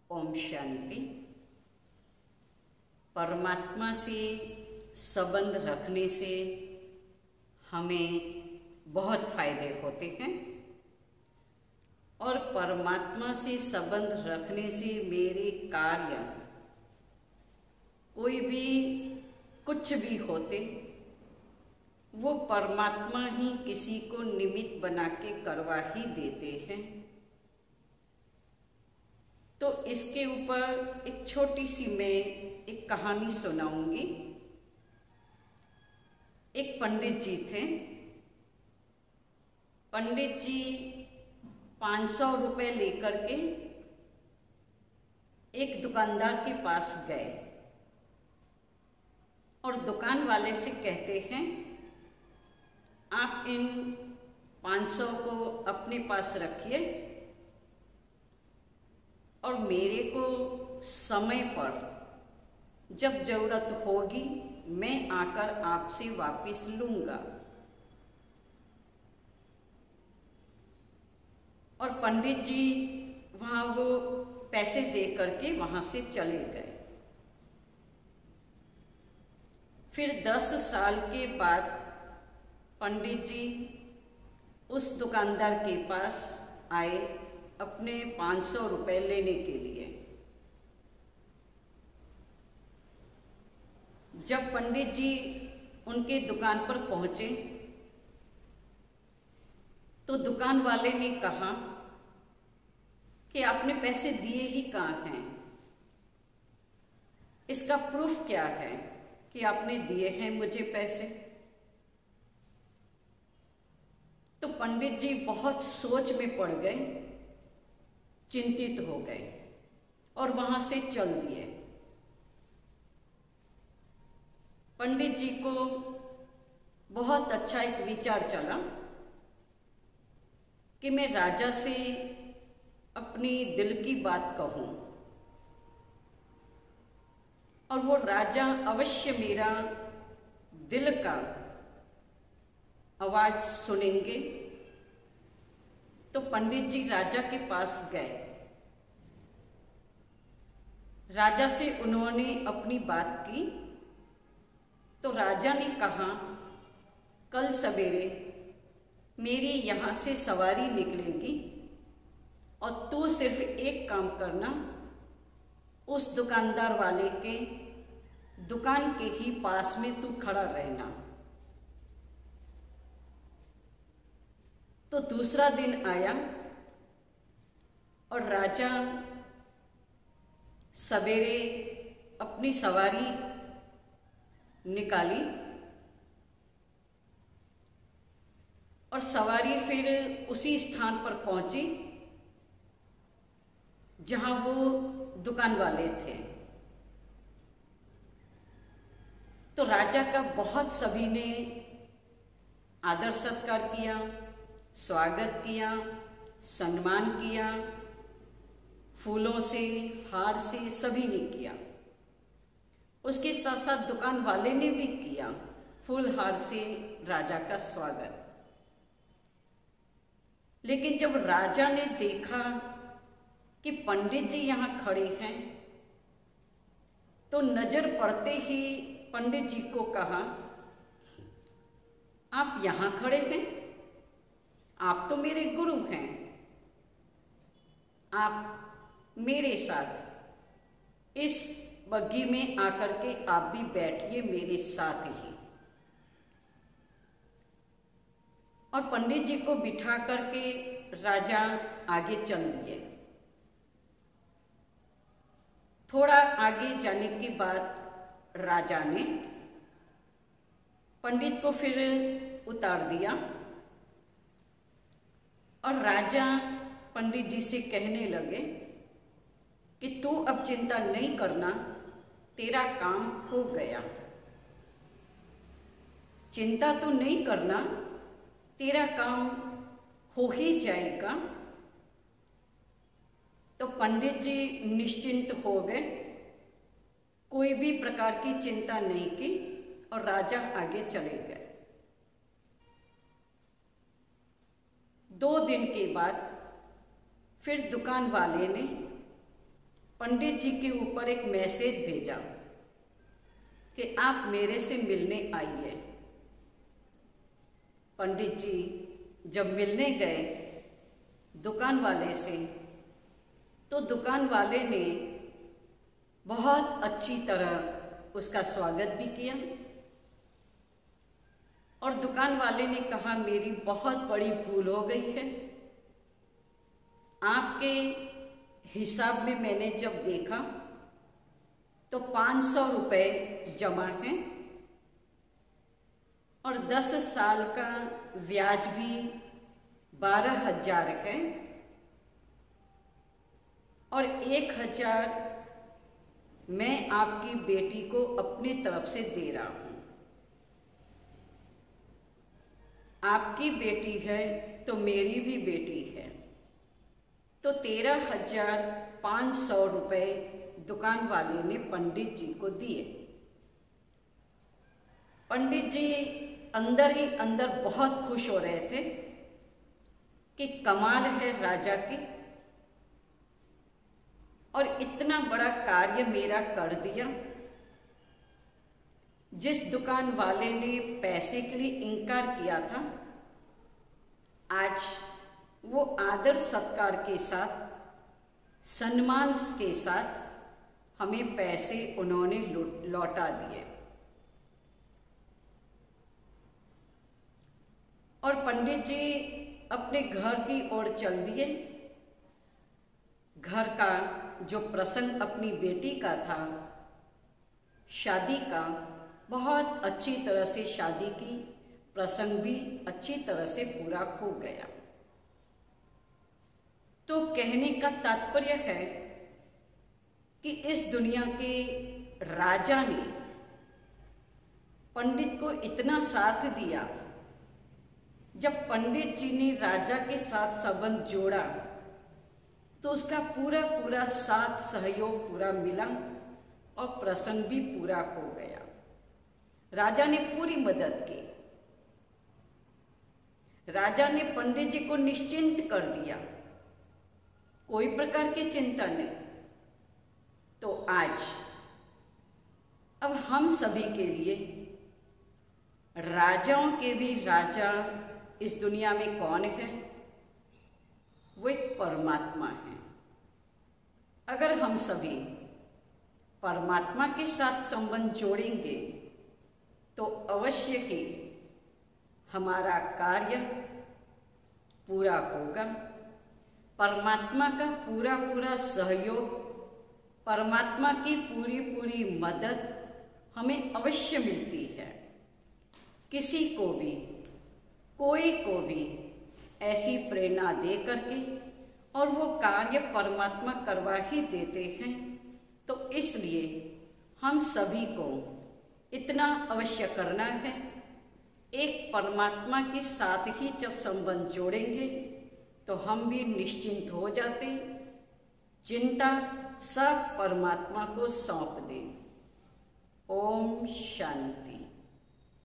ओम शांति। परमात्मा से संबंध रखने से हमें बहुत फायदे होते हैं और परमात्मा से संबंध रखने से मेरे कार्य कोई भी कुछ भी होते वो परमात्मा ही किसी को निमित्त बना के करवा ही देते हैं। तो इसके ऊपर एक छोटी सी मैं एक कहानी सुनाऊंगी। एक पंडित जी थे। पंडित जी 500 रुपए लेकर के एक दुकानदार के पास गए और दुकान वाले से कहते हैं, आप इन 500 को अपने पास रखिए और मेरे को समय पर जब जरूरत होगी मैं आकर आपसे वापस लूंगा। और पंडित जी वहां वो पैसे दे करके वहां से चले गए। फिर 10 साल के बाद पंडित जी उस दुकानदार के पास आए अपने 500 रुपए लेने के लिए। जब पंडित जी उनके दुकान पर पहुंचे तो दुकान वाले ने कहा कि आपने पैसे दिए ही कहाँ हैं, इसका प्रूफ क्या है कि आपने दिए हैं मुझे पैसे। तो पंडित जी बहुत सोच में पड़ गए, चिंतित हो गए और वहां से चल दिए। पंडित जी को बहुत अच्छा एक विचार चला कि मैं राजा से अपनी दिल की बात कहूं और वो राजा अवश्य मेरा दिल का आवाज सुनेंगे। तो पंडित जी राजा के पास गए। राजा से उन्होंने अपनी बात की तो राजा ने कहा, कल सवेरे मेरी यहां से सवारी निकलेगी और तू सिर्फ एक काम करना, उस दुकानदार वाले के दुकान के ही पास में तू खड़ा रहना। तो दूसरा दिन आया और राजा सवेरे अपनी सवारी निकाली और सवारी फिर उसी स्थान पर पहुंची जहां वो दुकान वाले थे। तो राजा का बहुत सभी ने आदर सत्कार किया, स्वागत किया, सम्मान किया, फूलों से हार से सभी ने किया। उसके साथ साथ दुकान वाले ने भी किया फूल हार से राजा का स्वागत। लेकिन जब राजा ने देखा कि पंडित जी यहां खड़े हैं तो नजर पड़ते ही पंडित जी को कहा, आप यहां खड़े हैं, आप तो मेरे गुरु हैं, आप मेरे साथ इस बग्गी में आकर के आप भी बैठिए मेरे साथ ही। और पंडित जी को बिठा करके राजा आगे चल दिए। थोड़ा आगे जाने के बाद राजा ने पंडित को फिर उतार दिया और राजा पंडित जी से कहने लगे कि तू अब चिंता नहीं करना, तेरा काम हो गया। चिंता तो नहीं करना, तेरा काम हो ही जाएगा। तो पंडित जी निश्चिंत हो गए, कोई भी प्रकार की चिंता नहीं की और राजा आगे चले गए। 2 दिन के बाद फिर दुकान वाले ने पंडित जी के ऊपर एक मैसेज भेजा कि आप मेरे से मिलने आइए। पंडित जी जब मिलने गए दुकान वाले से, तो दुकान वाले ने बहुत अच्छी तरह उसका स्वागत भी किया और दुकान वाले ने कहा, मेरी बहुत बड़ी भूल हो गई है। आपके हिसाब में मैंने जब देखा तो 500 रुपये जमा हैं और 10 साल का ब्याज भी 12,000 है और 1,000 मैं आपकी बेटी को अपनी तरफ से दे रहा हूं। आपकी बेटी है तो मेरी भी बेटी है, तो 13,500 रुपये दुकान वाले ने पंडित जी को दिए। पंडित जी अंदर ही अंदर बहुत खुश हो रहे थे कि कमाल है राजा की, और इतना बड़ा कार्य मेरा कर दिया। जिस दुकान वाले ने पैसे के लिए इनकार किया था, आज वो आदर सत्कार के साथ, सम्मान के साथ हमें पैसे उन्होंने लौटा दिए। और पंडित जी अपने घर की ओर चल दिए। घर का जो प्रसंग अपनी बेटी का था, शादी का, बहुत अच्छी तरह से शादी की, प्रसंग भी अच्छी तरह से पूरा हो गया। तो कहने का तात्पर्य है कि इस दुनिया के राजा ने पंडित को इतना साथ दिया। जब पंडित जी ने राजा के साथ संबंध जोड़ा तो उसका पूरा पूरा साथ सहयोग पूरा मिला और प्रसंग भी पूरा हो गया। राजा ने पूरी मदद की। राजा ने पंडित जी को निश्चिंत कर दिया, कोई प्रकार की चिंता नहीं। तो आज अब हम सभी के लिए, राजाओं के भी राजा इस दुनिया में कौन है? वो एक परमात्मा है। अगर हम सभी परमात्मा के साथ संबंध जोड़ेंगे तो अवश्य ही हमारा कार्य पूरा होगा। परमात्मा का पूरा पूरा सहयोग, परमात्मा की पूरी पूरी मदद हमें अवश्य मिलती है। किसी को भी, कोई को भी ऐसी प्रेरणा दे करके और वो कार्य परमात्मा करवा ही देते हैं। तो इसलिए हम सभी को इतना अवश्य करना है, एक परमात्मा के साथ ही जब संबंध जोड़ेंगे तो हम भी निश्चिंत हो जाते, चिंता सब परमात्मा को सौंप दें। ओम शांति।